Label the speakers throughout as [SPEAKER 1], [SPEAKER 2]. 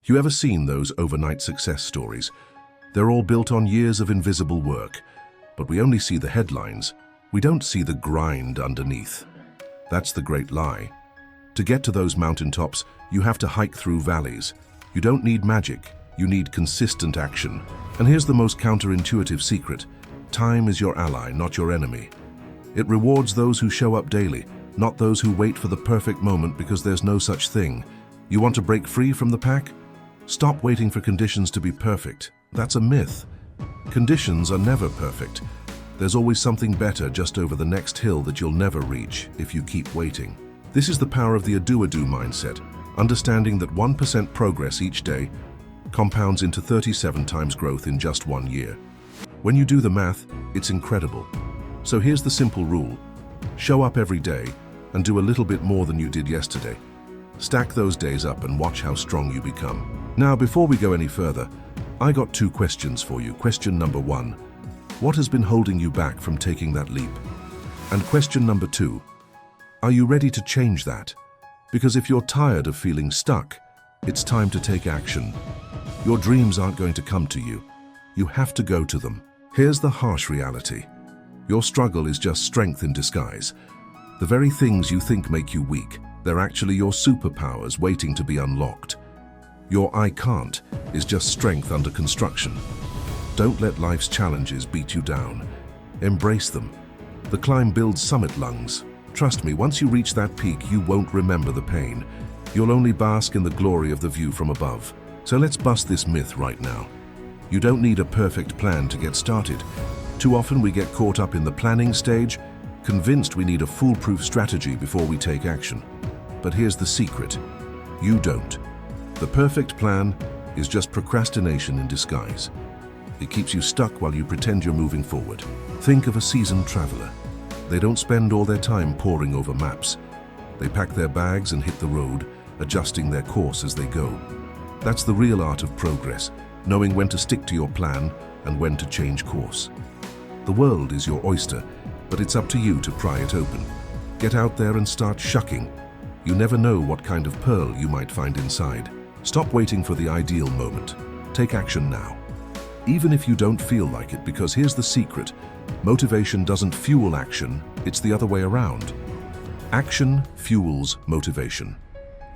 [SPEAKER 1] You ever seen those overnight success stories? They're all built on years of invisible work, but we only see the headlines. We don't see the grind underneath. That's the great lie. To get to those mountaintops, you have to hike through valleys. You don't need magic, you need consistent action. And here's the most counterintuitive secret. Time is your ally, not your enemy. It rewards those who show up daily, not those who wait for the perfect moment because there's no such thing. You want to break free from the pack? Stop waiting for conditions to be perfect. That's a myth. Conditions are never perfect. There's always something better just over the next hill that you'll never reach if you keep waiting. This is the power of the AdoAdo mindset, understanding that 1% progress each day compounds into 37 times growth in just 1 year. When you do the math, it's incredible. So here's the simple rule. Show up every day and do a little bit more than you did yesterday. Stack those days up and watch how strong you become. Now, before we go any further, I got 2 questions for you. Question number 1, what has been holding you back from taking that leap? And question number 2, are you ready to change that? Because if you're tired of feeling stuck, it's time to take action. Your dreams aren't going to come to you. You have to go to them. Here's the harsh reality. Your struggle is just strength in disguise. The very things you think make you weak, they're actually your superpowers waiting to be unlocked. Your I can't is just strength under construction. Don't let life's challenges beat you down. Embrace them. The climb builds summit lungs. Trust me, once you reach that peak, you won't remember the pain. You'll only bask in the glory of the view from above. So let's bust this myth right now. You don't need a perfect plan to get started. Too often we get caught up in the planning stage, convinced we need a foolproof strategy before we take action. But here's the secret. You don't. The perfect plan is just procrastination in disguise. It keeps you stuck while you pretend you're moving forward. Think of a seasoned traveler. They don't spend all their time poring over maps. They pack their bags and hit the road, adjusting their course as they go. That's the real art of progress, knowing when to stick to your plan and when to change course. The world is your oyster, but it's up to you to pry it open. Get out there and start shucking. You never know what kind of pearl you might find inside. Stop waiting for the ideal moment. Take action now. Even if you don't feel like it, because here's the secret. Motivation doesn't fuel action, it's the other way around. Action fuels motivation.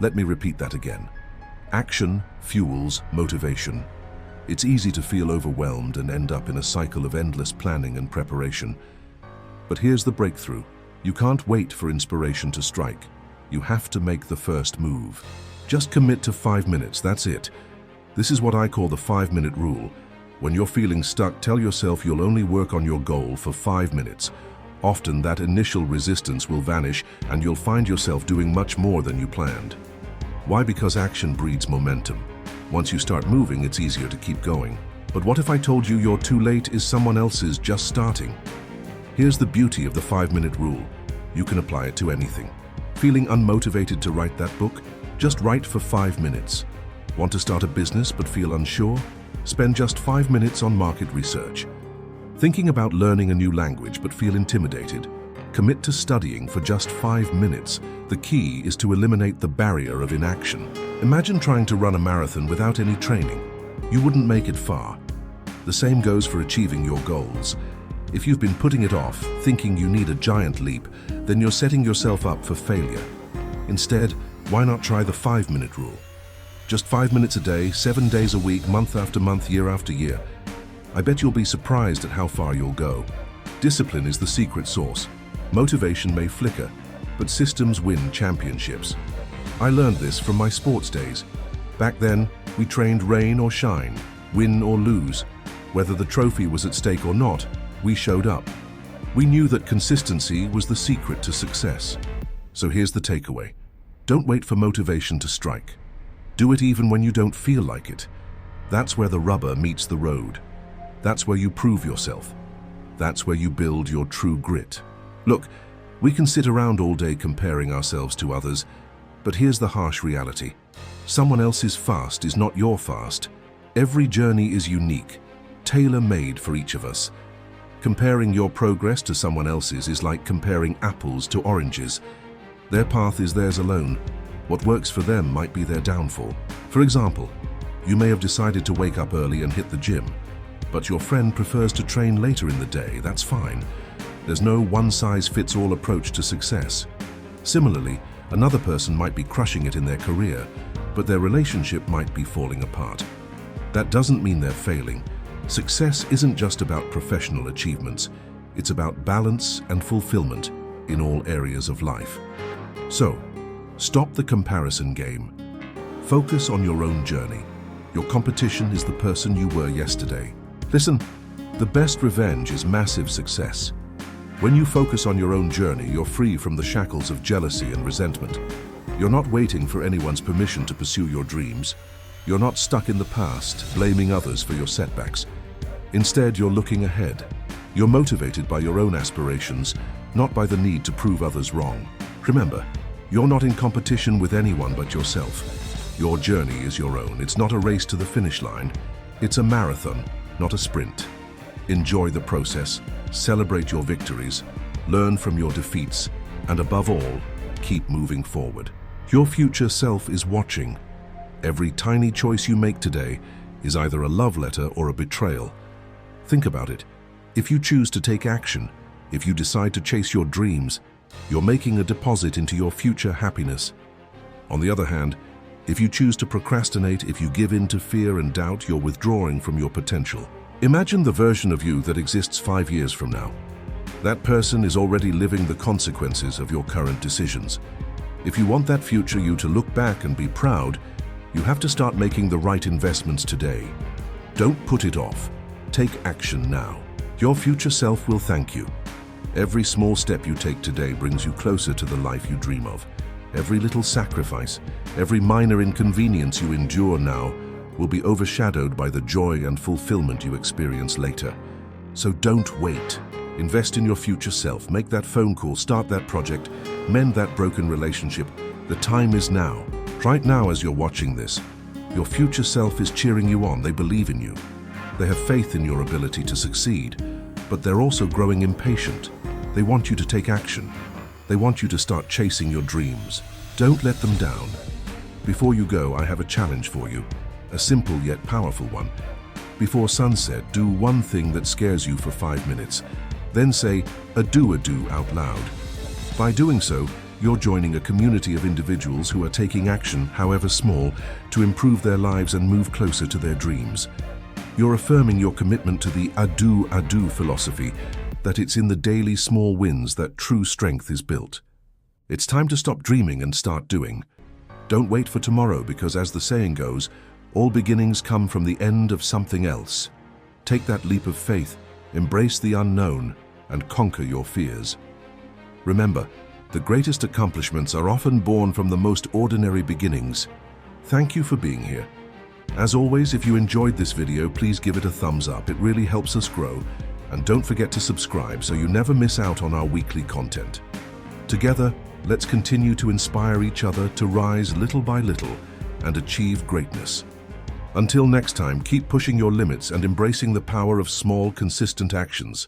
[SPEAKER 1] Let me repeat that again. Action fuels motivation. It's easy to feel overwhelmed and end up in a cycle of endless planning and preparation. But here's the breakthrough. You can't wait for inspiration to strike. You have to make the first move. Just commit to 5 minutes, that's it. This is what I call the 5-minute rule. When you're feeling stuck, tell yourself you'll only work on your goal for 5 minutes. Often that initial resistance will vanish and you'll find yourself doing much more than you planned. Why? Because action breeds momentum. Once you start moving, it's easier to keep going. But what if I told you you're too late is someone else's just starting? Here's the beauty of the 5-minute rule. You can apply it to anything. Feeling unmotivated to write that book? Just write for 5 minutes. Want to start a business but feel unsure? Spend just 5 minutes on market research. Thinking about learning a new language but feel intimidated? Commit to studying for just 5 minutes. The key is to eliminate the barrier of inaction. Imagine trying to run a marathon without any training. You wouldn't make it far. The same goes for achieving your goals. If you've been putting it off, thinking you need a giant leap, then you're setting yourself up for failure. Instead, why not try the 5-minute rule? Just 5 minutes a day, 7 days a week, month after month, year after year. I bet you'll be surprised at how far you'll go. Discipline is the secret sauce. Motivation may flicker, but systems win championships. I learned this from my sports days. Back then, we trained rain or shine, win or lose. Whether the trophy was at stake or not, we showed up. We knew that consistency was the secret to success. So here's the takeaway. Don't wait for motivation to strike. Do it even when you don't feel like it. That's where the rubber meets the road. That's where you prove yourself. That's where you build your true grit. Look, we can sit around all day comparing ourselves to others, but here's the harsh reality. Someone else's fast is not your fast. Every journey is unique, tailor-made for each of us. Comparing your progress to someone else's is like comparing apples to oranges. Their path is theirs alone. What works for them might be their downfall. For example, You may have decided to wake up early and hit the gym, but your friend prefers to train later in the day. That's fine. There's no one-size-fits-all approach to success. Similarly, another person might be crushing it in their career, but their relationship might be falling apart. That doesn't mean they're failing. Success isn't just about professional achievements. It's about balance and fulfillment in all areas of life. So, stop the comparison game. Focus on your own journey. Your competition is the person you were yesterday. Listen, the best revenge is massive success. When you focus on your own journey, you're free from the shackles of jealousy and resentment. You're not waiting for anyone's permission to pursue your dreams. You're not stuck in the past, blaming others for your setbacks. Instead, you're looking ahead. You're motivated by your own aspirations, not by the need to prove others wrong. Remember, you're not in competition with anyone but yourself. Your journey is your own. It's not a race to the finish line. It's a marathon, not a sprint. Enjoy the process, celebrate your victories, learn from your defeats, and above all, keep moving forward. Your future self is watching. Every tiny choice you make today is either a love letter or a betrayal. Think about it. If you choose to take action, if you decide to chase your dreams, you're making a deposit into your future happiness. On the other hand, if you choose to procrastinate, if you give in to fear and doubt, you're withdrawing from your potential. Imagine the version of you that exists 5 years from now. That person is already living the consequences of your current decisions. If you want that future you to look back and be proud, you have to start making the right investments today. Don't put it off. Take action now. Your future self will thank you. Every small step you take today brings you closer to the life you dream of. Every little sacrifice, every minor inconvenience you endure now will be overshadowed by the joy and fulfillment you experience later. So don't wait. Invest in your future self. Make that phone call, start that project, mend that broken relationship. The time is now. Right now as you're watching this, your future self is cheering you on. They believe in you. They have faith in your ability to succeed, but they're also growing impatient. They want you to take action. They want you to start chasing your dreams. Don't let them down. Before you go, I have a challenge for you. A simple yet powerful one. Before sunset, do one thing that scares you for 5 minutes. Then say, "AdoAdo" out loud. By doing so, you're joining a community of individuals who are taking action, however small, to improve their lives and move closer to their dreams. You're affirming your commitment to the AdoAdo philosophy, that it's in the daily small wins that true strength is built. It's time to stop dreaming and start doing. Don't wait for tomorrow because, as the saying goes, all beginnings come from the end of something else. Take that leap of faith, embrace the unknown, and conquer your fears. Remember, the greatest accomplishments are often born from the most ordinary beginnings. Thank you for being here. As always, if you enjoyed this video, please give it a thumbs up. It really helps us grow. And don't forget to subscribe so you never miss out on our weekly content. Together, let's continue to inspire each other to rise little by little and achieve greatness. Until next time, keep pushing your limits and embracing the power of small, consistent actions.